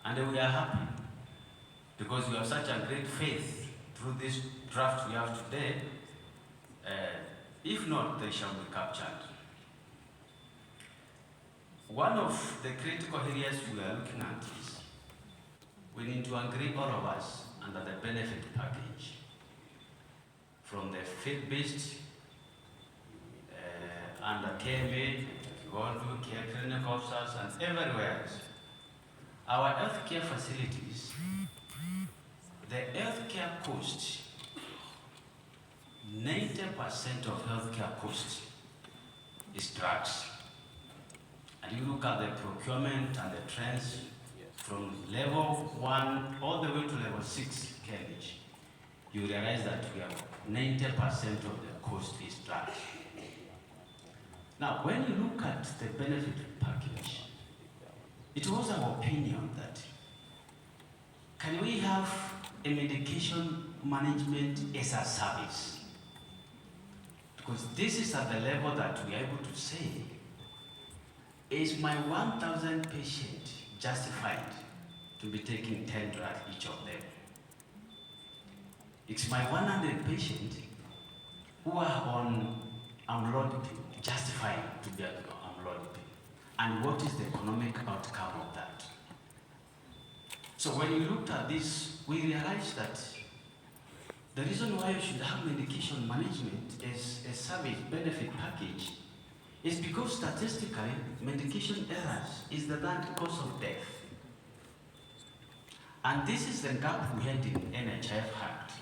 And we are happy because we have such a great faith through this draft we have today. If not, they shall be captured. One of the critical areas we are looking at is we need to agree, all of us, under the benefit package. From the faith-based, under KMA, Gold, care clinic officers, and everywhere else. Our healthcare facilities, the healthcare cost, 90% of healthcare cost is drugs. And you look at the procurement and the trends from level 1 all the way to level 6 carriage, you realize that we have 90% of the cost is drugs. Now, when you look at the benefit package, it was our opinion that can we have a medication management as a service? Because this is at the level that we are able to say, is my 1,000 patient justified to be taking 10 drugs each of them? It's my 100 patients who are on amlodipine justified to be on amlodipine. And what is the economic outcome of that? So when we looked at this, we realized that the reason why you should have medication management as a service benefit package is because statistically, medication errors is the third cause of death. And this is the gap we had in NHIF Act,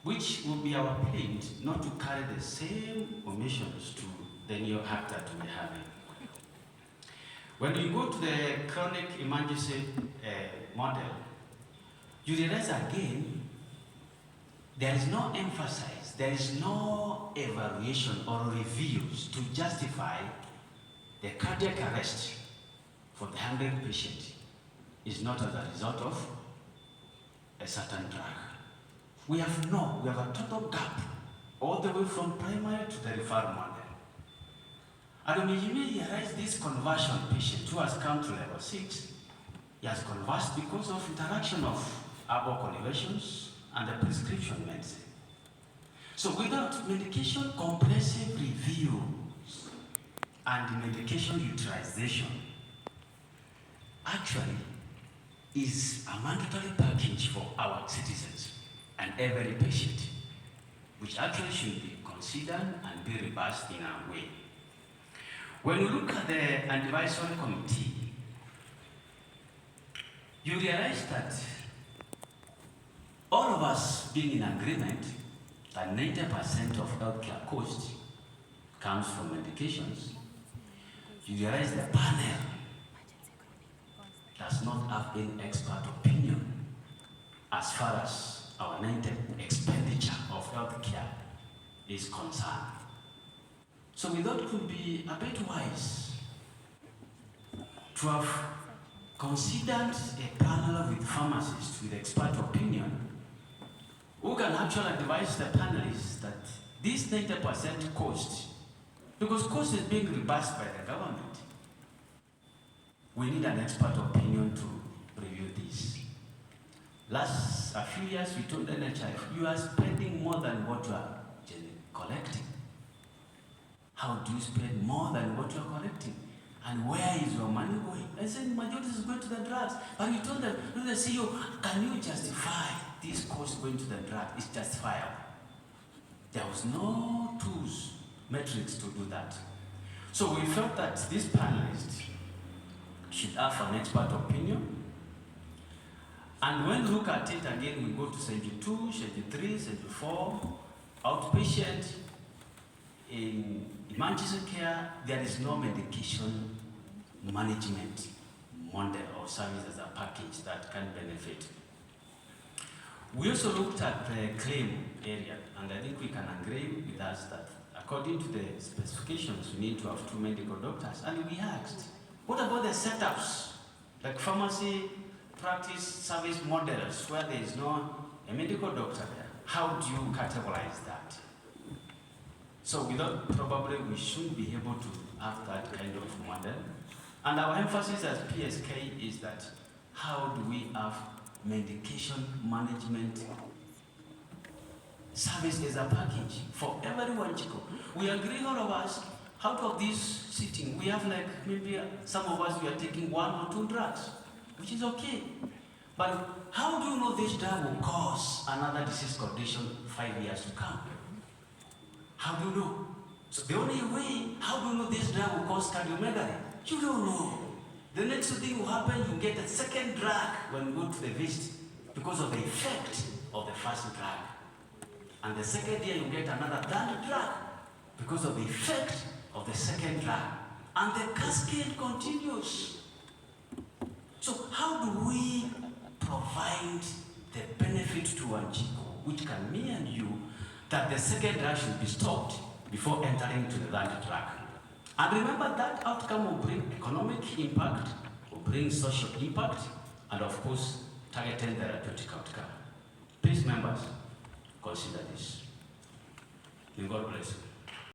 which will be our point not to carry the same omissions to the new act that we have. When you go to the chronic emergency model, you realize again, there is no emphasis, there is no evaluation or reviews to justify the cardiac arrest for the 100 patient is not as a result of a certain drug. We have a total gap all the way from primary to the referral model. And when you may realize this conversion patient who has come to level 6, he has conversed because of interaction of herbal conjugations and the prescription medicine. So without medication comprehensive reviews and medication utilization, actually is a mandatory package for our citizens and every patient, which actually should be considered and be reversed in a way. When you look at the advisory committee, you realize that all of us being in agreement that 90% of healthcare cost comes from medications, you realize the panel does not have any expert opinion as far as our 90 expenditure of healthcare is concerned. So we thought it could be a bit wise to have considered a panel with pharmacists with expert opinion who can actually advise the panelists that this 90% cost, because cost is being reimbursed by the government, we need an expert opinion to review this. A few years we told NHIF, you are spending more than what you are collecting. How do you spend more than what you are collecting? And where is your money going? I said, majority is going to the drugs. But you told them, no, the CEO, can you justify this cost going to the drug? It's justifiable. There was no tools, metrics to do that. So we felt that this panelist should have an expert opinion. And when we look at it again, we go to Schedule 2, Schedule 3, Schedule 4, outpatient. In emergency care, there is no medication management model or service as a package that can benefit. We also looked at the claim area, and I think we can agree with us that according to the specifications, we need to have 2 medical doctors. And we asked, what about the setups, like pharmacy practice service models where there is no a medical doctor there? How do you categorize that? So we thought probably we should be able to have that kind of model. And our emphasis as PSK is that how do we have medication management service as a package for everyone, Chico? We agree, all of us, out of this sitting, we have like maybe some of us, we are taking 1 or 2 drugs, which is okay. But how do you know this drug will cause another disease condition 5 years to come? How do you know? So the only way, how do you know this drug will cause cardiomegaly? You don't know. The next thing will happen, you get a second drug when you go to the visit because of the effect of the first drug. And the second year, you get another third drug because of the effect of the second drug. And the cascade continues. So how do we provide the benefit to Wanjiko, which can me and you, that the second drug should be stopped before entering to the third drug? And remember that outcome will bring economic impact, will bring social impact, and of course, targeted therapeutic outcome. Please, members, consider this. May God bless you.